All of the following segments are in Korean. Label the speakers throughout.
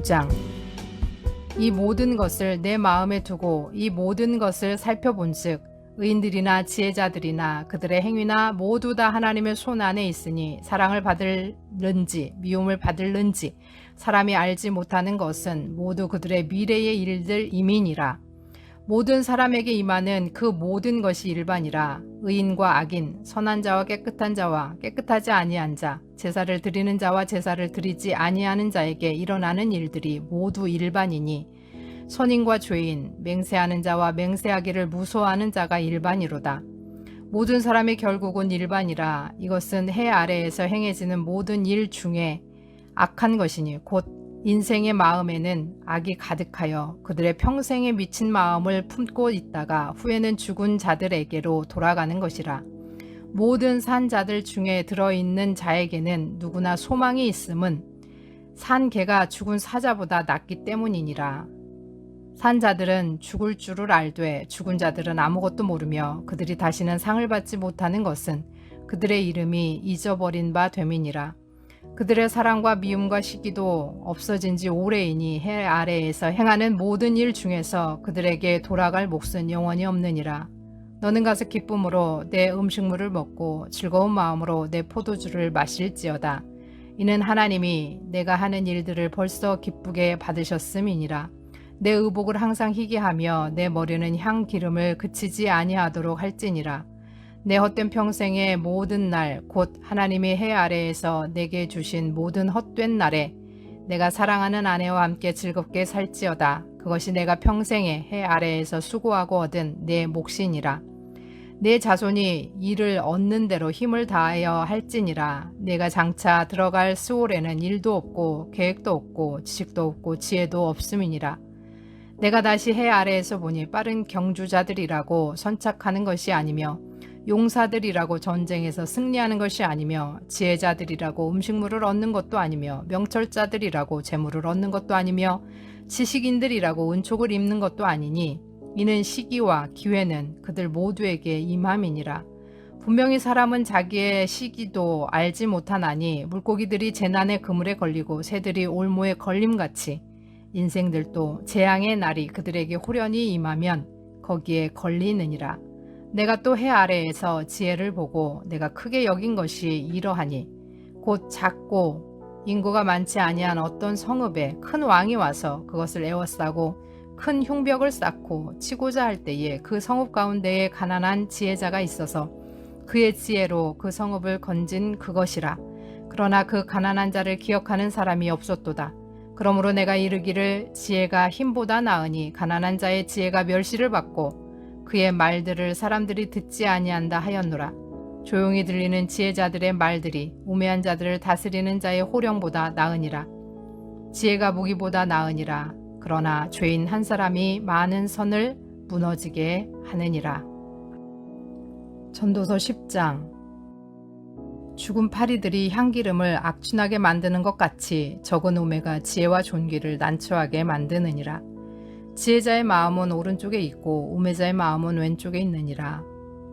Speaker 1: 9장. 이 모든 것을 내 마음에 두고 이 모든 것을 살펴본즉 의인들이나 지혜자들이나 그들의 행위나 모두 다 하나님의 손 안에 있으니 사랑을 받을는지 미움을 받을는지 사람이 알지 못하는 것은 모두 그들의 미래의 일들 이민이라. 모든 사람에게 임하는 그 모든 것이 일반이라. 의인과 악인, 선한 자와 깨끗한 자와 깨끗하지 아니한 자, 제사를 드리는 자와 제사를 드리지 아니하는 자에게 일어나는 일들이 모두 일반이니 선인과 죄인, 맹세하는 자와 맹세하기를 무소하는 자가 일반이로다. 모든 사람의 결국은 일반이라. 이것은 해 아래에서 행해지는 모든 일 중에 악한 것이니 곧 인생의 마음에는 악이 가득하여 그들의 평생에 미친 마음을 품고 있다가 후에는 죽은 자들에게로 돌아가는 것이라. 모든 산 자들 중에 들어있는 자에게는 누구나 소망이 있음은 산 개가 죽은 사자보다 낫기 때문이니라. 산 자들은 죽을 줄을 알되 죽은 자들은 아무것도 모르며 그들이 다시는 상을 받지 못하는 것은 그들의 이름이 잊어버린 바 됨이니라. 그들의 사랑과 미움과 시기도 없어진 지 오래이니 해 아래에서 행하는 모든 일 중에서 그들에게 돌아갈 몫은 영원히 없느니라. 너는 가서 기쁨으로 내 음식물을 먹고 즐거운 마음으로 내 포도주를 마실지어다. 이는 하나님이 내가 하는 일들을 벌써 기쁘게 받으셨음이니라. 내 의복을 항상 희게 하며 내 머리는 향 기름을 그치지 아니하도록 할지니라. 내 헛된 평생의 모든 날 곧 하나님이 해 아래에서 내게 주신 모든 헛된 날에 내가 사랑하는 아내와 함께 즐겁게 살지어다. 그것이 내가 평생에 해 아래에서 수고하고 얻은 내 몫이니라. 내 자손이 이를 얻는 대로 힘을 다하여 할지니라. 내가 장차 들어갈 스올에는 일도 없고 계획도 없고 지식도 없고 지혜도 없음이니라. 내가 다시 해 아래에서 보니 빠른 경주자들이라고 선착하는 것이 아니며 용사들이라고 전쟁에서 승리하는 것이 아니며 지혜자들이라고 음식물을 얻는 것도 아니며 명철자들이라고 재물을 얻는 것도 아니며 지식인들이라고 은촉을 입는 것도 아니니 이는 시기와 기회는 그들 모두에게 임함이니라. 분명히 사람은 자기의 시기도 알지 못하나니 물고기들이 재난의 그물에 걸리고 새들이 올무에 걸림같이 인생들도 재앙의 날이 그들에게 호련히 임하면 거기에 걸리느니라. 내가 또 해 아래에서 지혜를 보고 내가 크게 여긴 것이 이러하니 곧 작고 인구가 많지 아니한 어떤 성읍에 큰 왕이 와서 그것을 에워싸고 큰 흉벽을 쌓고 치고자 할 때에 그 성읍 가운데에 가난한 지혜자가 있어서 그의 지혜로 그 성읍을 건진 그것이라. 그러나 그 가난한 자를 기억하는 사람이 없었도다. 그러므로 내가 이르기를 지혜가 힘보다 나으니 가난한 자의 지혜가 멸시를 받고 그의 말들을 사람들이 듣지 아니한다 하였노라. 조용히 들리는 지혜자들의 말들이 우매한 자들을 다스리는 자의 호령보다 나으니라. 지혜가 무기보다 나으니라. 그러나 죄인 한 사람이 많은 선을 무너지게 하느니라. 전도서 10장. 죽은 파리들이 향기름을 악취나게 만드는 것 같이 적은 우매가 지혜와 존귀를 난처하게 만드느니라. 지혜자의 마음은 오른쪽에 있고 우매자의 마음은 왼쪽에 있느니라.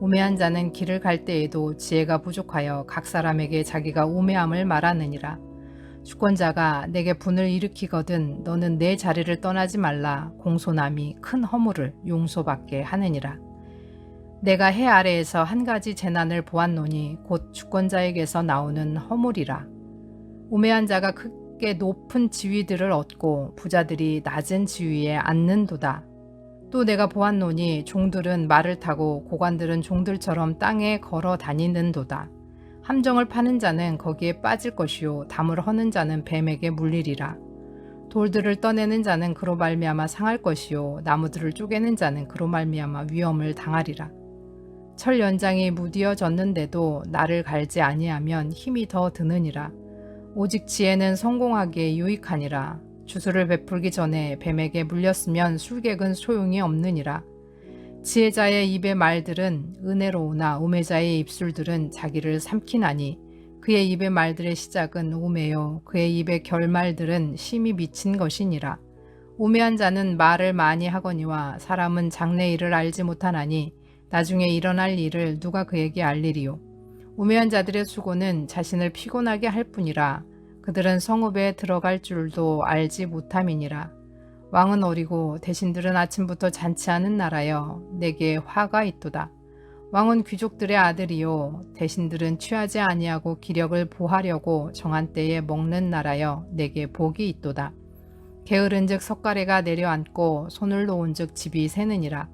Speaker 1: 우매한 자는 길을 갈 때에도 지혜가 부족하여 각 사람에게 자기가 우매함을 말하느니라. 주권자가 내게 분을 일으키거든 너는 내 자리를 떠나지 말라. 공손함이 큰 허물을 용서받게 하느니라. 내가 해 아래에서 한 가지 재난을 보았노니 곧 주권자에게서 나오는 허물이라. 우매한 자가 크게 높은 지위들을 얻고 부자들이 낮은 지위에 앉는도다. 또 내가 보았노니 종들은 말을 타고 고관들은 종들처럼 땅에 걸어 다니는도다. 함정을 파는 자는 거기에 빠질 것이요 담을 허는 자는 뱀에게 물리리라. 돌들을 떠내는 자는 그로 말미암아 상할 것이요 나무들을 쪼개는 자는 그로 말미암아 위험을 당하리라. 철 연장이 무디어졌는데도 나를 갈지 아니하면 힘이 더 드느니라. 오직 지혜는 성공하기에 유익하니라. 주술을 베풀기 전에 뱀에게 물렸으면 술객은 소용이 없느니라. 지혜자의 입의 말들은 은혜로우나 우매자의 입술들은 자기를 삼키나니 그의 입의 말들의 시작은 우매요 그의 입의 결말들은 심히 미친 것이니라. 우매한 자는 말을 많이 하거니와 사람은 장래 일을 알지 못하나니 나중에 일어날 일을 누가 그에게 알리리요. 우매한 자들의 수고는 자신을 피곤하게 할 뿐이라. 그들은 성읍에 들어갈 줄도 알지 못함이니라. 왕은 어리고 대신들은 아침부터 잔치하는 나라여 내게 화가 있도다. 왕은 귀족들의 아들이요 대신들은 취하지 아니하고 기력을 보하려고 정한 때에 먹는 나라여 내게 복이 있도다. 게으른즉 석가래가 내려앉고 손을 놓은즉 집이 새느니라.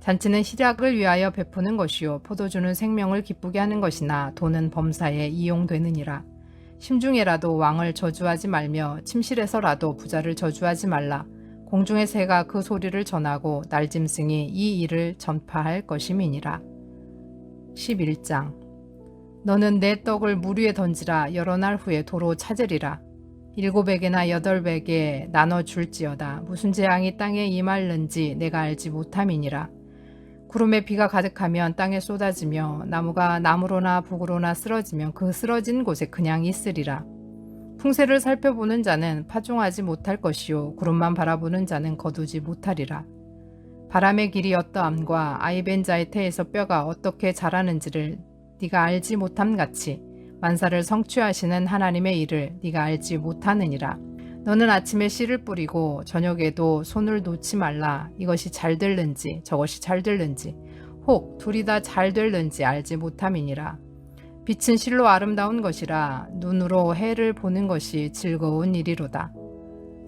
Speaker 1: 잔치는 희락을 위하여 베푸는 것이요 포도주는 생명을 기쁘게 하는 것이나 돈은 범사에 이용되느니라. 심중에라도 왕을 저주하지 말며 침실에서라도 부자를 저주하지 말라. 공중의 새가 그 소리를 전하고 날짐승이 이 일을 전파할 것임이니라. 11장. 너는 내 떡을 물 위에 던지라. 여러 날 후에 도로 찾으리라. 7에게나 8에게 나눠줄지어다. 무슨 재앙이 땅에 임할는지 내가 알지 못함이니라. 구름에 비가 가득하면 땅에 쏟아지며 나무가 나무로나 북으로나 쓰러지면 그 쓰러진 곳에 그냥 있으리라. 풍세를 살펴보는 자는 파종하지 못할 것이요 구름만 바라보는 자는 거두지 못하리라. 바람의 길이 어떠함과 아이벤 자의 태에서 뼈가 어떻게 자라는지를 네가 알지 못함같이 만사를 성취하시는 하나님의 일을 네가 알지 못하느니라. 너는 아침에 씨를 뿌리고 저녁에도 손을 놓지 말라. 이것이 잘 될는지 저것이 잘 될는지 혹 둘이 다 잘 될는지 알지 못함이니라. 빛은 실로 아름다운 것이라 눈으로 해를 보는 것이 즐거운 일이로다.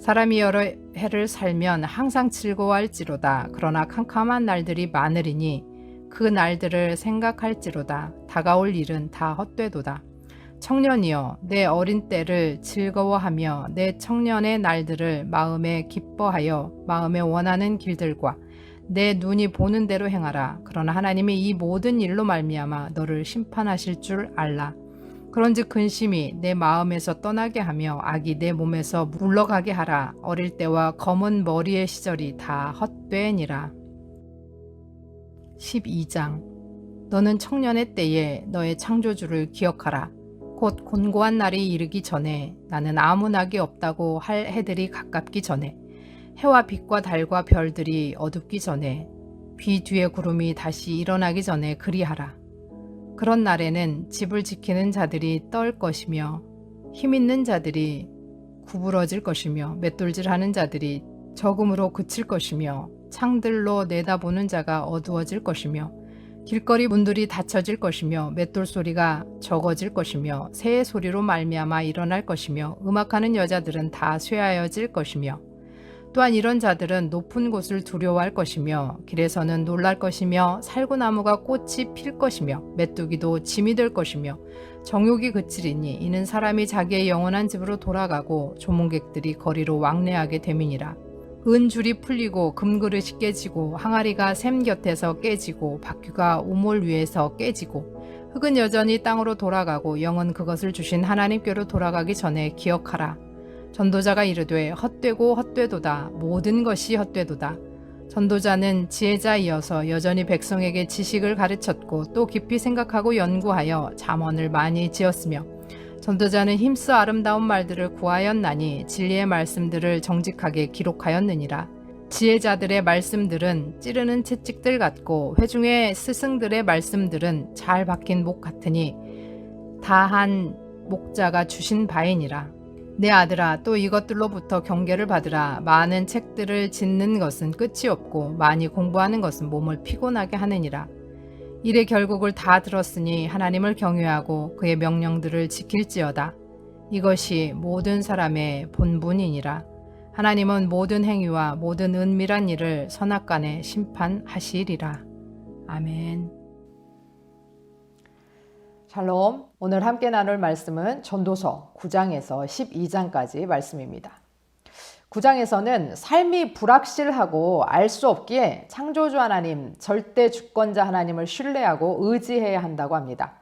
Speaker 1: 사람이 여러 해를 살면 항상 즐거워할지로다. 그러나 캄캄한 날들이 많으리니 그 날들을 생각할지로다. 다가올 일은 다 헛되도다. 청년이여 내 어린 때를 즐거워하며 내 청년의 날들을 마음에 기뻐하여 마음에 원하는 길들과 내 눈이 보는 대로 행하라. 그러나 하나님이 이 모든 일로 말미암아 너를 심판하실 줄 알라. 그런즉 근심이 내 마음에서 떠나게 하며 악이 내 몸에서 물러가게 하라. 어릴 때와 검은 머리의 시절이 다 헛되니라. 12장. 너는 청년의 때에 너의 창조주를 기억하라. 곧 곤고한 날이 이르기 전에 나는 아무 낙이 없다고 할 해들이 가깝기 전에 해와 빛과 달과 별들이 어둡기 전에 비 뒤에 구름이 다시 일어나기 전에 그리하라. 그런 날에는 집을 지키는 자들이 떨 것이며 힘 있는 자들이 구부러질 것이며 맷돌질하는 자들이 적음으로 그칠 것이며 창들로 내다보는 자가 어두워질 것이며 길거리 문들이 닫혀질 것이며 맷돌 소리가 적어질 것이며 새의 소리로 말미암아 일어날 것이며 음악하는 여자들은 다 쇠하여질 것이며 또한 이런 자들은 높은 곳을 두려워할 것이며 길에서는 놀랄 것이며 살구나무가 꽃이 필 것이며 메뚜기도 짐이 될 것이며 정욕이 그치리니 이는 사람이 자기의 영원한 집으로 돌아가고 조문객들이 거리로 왕래하게 됨이니라. 은줄이 풀리고 금그릇이 깨지고 항아리가 샘 곁에서 깨지고 바퀴가 우물 위에서 깨지고 흙은 여전히 땅으로 돌아가고 영은 그것을 주신 하나님께로 돌아가기 전에 기억하라. 전도자가 이르되 헛되고 헛되도다. 모든 것이 헛되도다. 전도자는 지혜자이어서 여전히 백성에게 지식을 가르쳤고 또 깊이 생각하고 연구하여 잠언을 많이 지었으며 전도자는 힘써 아름다운 말들을 구하였나니 진리의 말씀들을 정직하게 기록하였느니라. 지혜자들의 말씀들은 찌르는 채찍들 같고 회중의 스승들의 말씀들은 잘 박힌 목 같으니 다한 목자가 주신 바이니라. 내 아들아 또 이것들로부터 경계를 받으라. 많은 책들을 짓는 것은 끝이 없고 많이 공부하는 것은 몸을 피곤하게 하느니라. 일의 결국을 다 들었으니 하나님을 경외하고 그의 명령들을 지킬지어다. 이것이 모든 사람의 본분이니라. 하나님은 모든 행위와 모든 은밀한 일을 선악간에 심판하시리라. 아멘.
Speaker 2: 샬롬. 오늘 함께 나눌 말씀은 전도서 9장에서 12장까지 말씀입니다. 9장에서는 삶이 불확실하고 알 수 없기에 창조주 하나님, 절대 주권자 하나님을 신뢰하고 의지해야 한다고 합니다.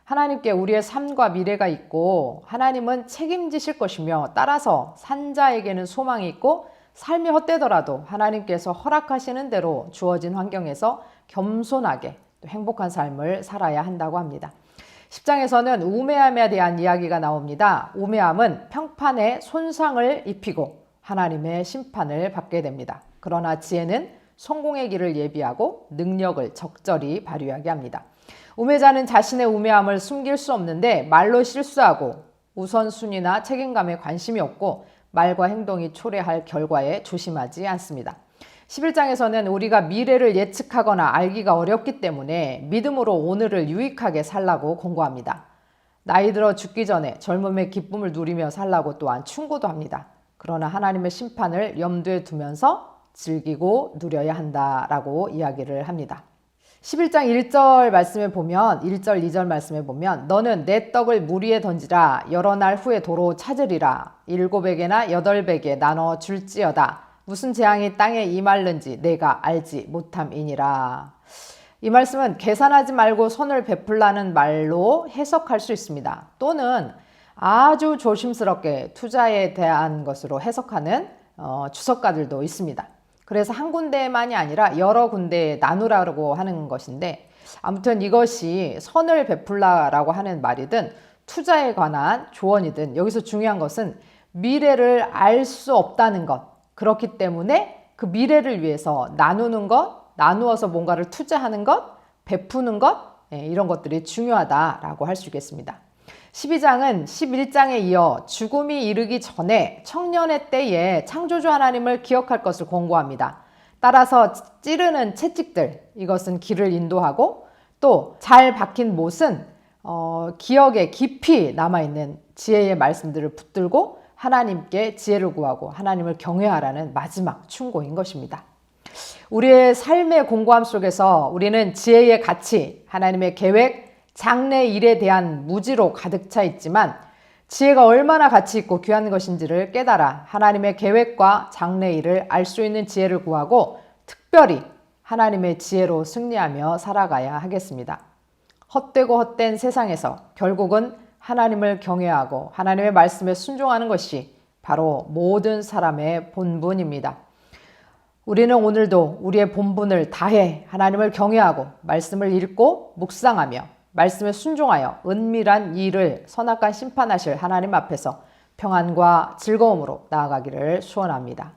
Speaker 2: 하나님께 우리의 삶과 미래가 있고 하나님은 책임지실 것이며 따라서 산자에게는 소망이 있고 삶이 헛되더라도 하나님께서 허락하시는 대로 주어진 환경에서 겸손하게 또 행복한 삶을 살아야 한다고 합니다. 10장에서는 우매함에 대한 이야기가 나옵니다. 우매함은 평판에 손상을 입히고 하나님의 심판을 받게 됩니다. 그러나 지혜는 성공의 길을 예비하고 능력을 적절히 발휘하게 합니다. 우매자는 자신의 우매함을 숨길 수 없는데 말로 실수하고 우선순위나 책임감에 관심이 없고 말과 행동이 초래할 결과에 조심하지 않습니다. 11장에서는 우리가 미래를 예측하거나 알기가 어렵기 때문에 믿음으로 오늘을 유익하게 살라고 권고합니다. 나이 들어 죽기 전에 젊음의 기쁨을 누리며 살라고 또한 충고도 합니다. 그러나 하나님의 심판을 염두에 두면서 즐기고 누려야 한다라고 이야기를 합니다. 11장 1절 말씀에 보면 1절 2절 말씀에 보면 너는 내 떡을 물 위에 던지라 여러 날 후에 도로 찾으리라 7배게나 8배게 나눠 줄지어다 무슨 재앙이 땅에 임할는지 내가 알지 못함이니라. 이 말씀은 계산하지 말고 선을 베풀라는 말로 해석할 수 있습니다. 또는 아주 조심스럽게 투자에 대한 것으로 해석하는 주석가들도 있습니다. 그래서 한 군데만이 아니라 여러 군데에 나누라고 하는 것인데 아무튼 이것이 선을 베풀라라고 하는 말이든 투자에 관한 조언이든 여기서 중요한 것은 미래를 알 수 없다는 것. 그렇기 때문에 그 미래를 위해서 나누는 것, 나누어서 뭔가를 투자하는 것, 베푸는 것 이런 것들이 중요하다라고 할 수 있겠습니다. 12장은 11장에 이어 죽음이 이르기 전에 청년의 때에 창조주 하나님을 기억할 것을 권고합니다. 따라서 찌르는 채찍들, 이것은 길을 인도하고 또 잘 박힌 못은 기억에 깊이 남아있는 지혜의 말씀들을 붙들고 하나님께 지혜를 구하고 하나님을 경외하라는 마지막 충고인 것입니다. 우리의 삶의 공고함 속에서 우리는 지혜의 가치, 하나님의 계획, 장래 일에 대한 무지로 가득 차 있지만 지혜가 얼마나 가치 있고 귀한 것인지를 깨달아 하나님의 계획과 장래 일을 알 수 있는 지혜를 구하고 특별히 하나님의 지혜로 승리하며 살아가야 하겠습니다. 헛되고 헛된 세상에서 결국은 하나님을 경외하고 하나님의 말씀에 순종하는 것이 바로 모든 사람의 본분입니다. 우리는 오늘도 우리의 본분을 다해 하나님을 경외하고 말씀을 읽고 묵상하며 말씀에 순종하여 은밀한 일을 선악간 심판하실 하나님 앞에서 평안과 즐거움으로 나아가기를 소원합니다.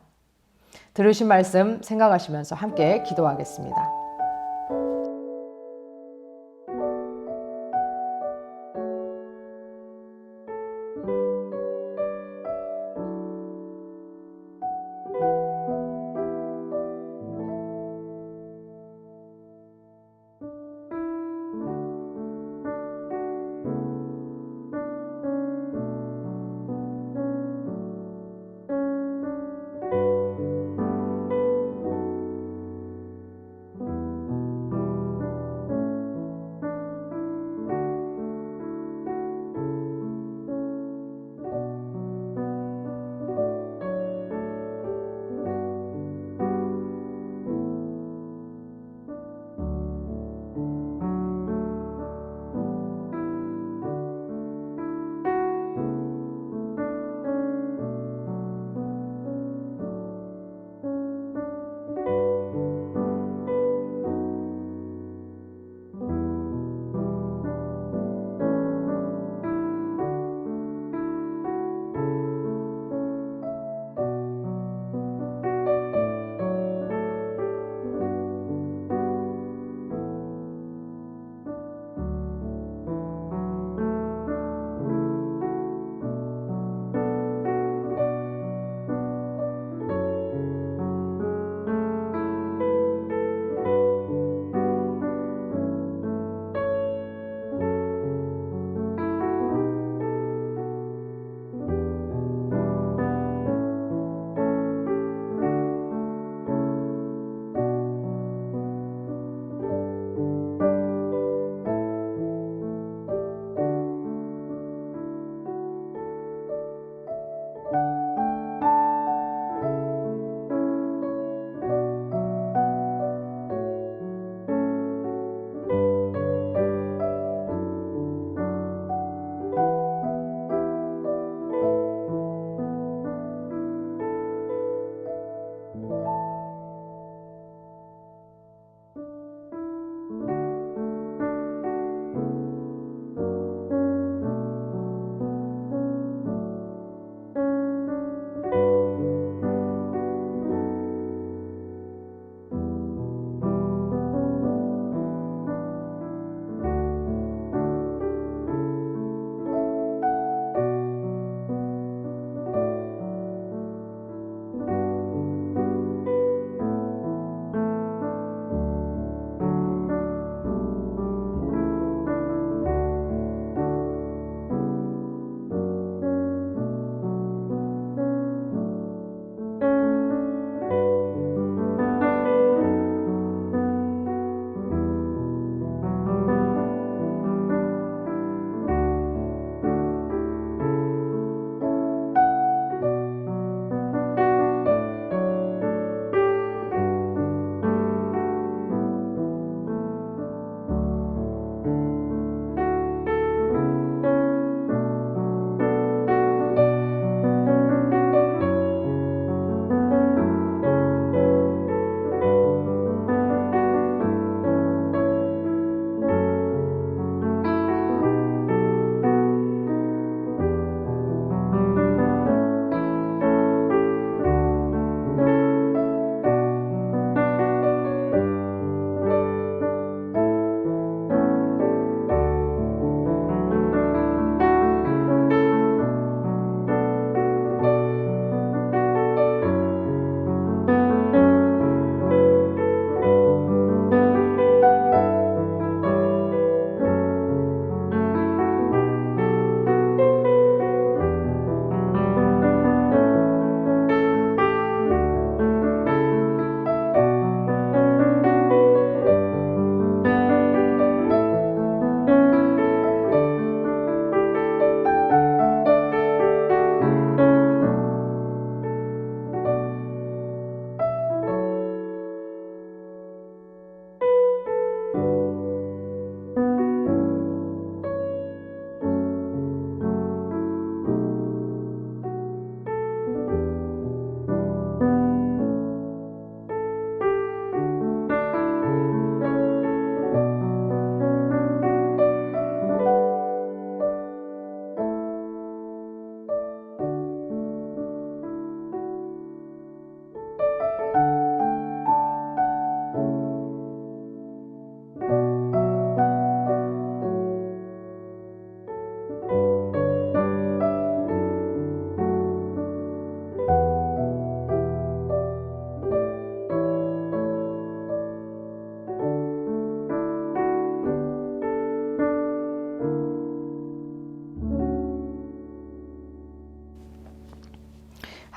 Speaker 2: 들으신 말씀 생각하시면서 함께 기도하겠습니다.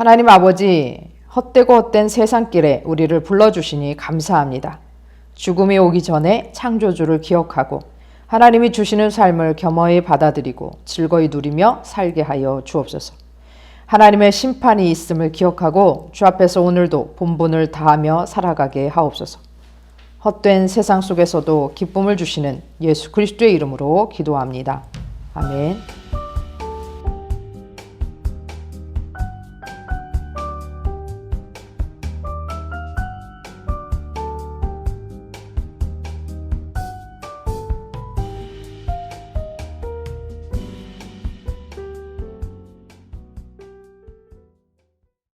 Speaker 2: 하나님 아버지, 헛되고 헛된 세상길에 우리를 불러주시니 감사합니다. 죽음이 오기 전에 창조주를 기억하고 하나님이 주시는 삶을 겸허히 받아들이고 즐거이 누리며 살게 하여 주옵소서. 하나님의 심판이 있음을 기억하고 주 앞에서 오늘도 본분을 다하며 살아가게 하옵소서. 헛된 세상 속에서도 기쁨을 주시는 예수 그리스도의 이름으로 기도합니다. 아멘.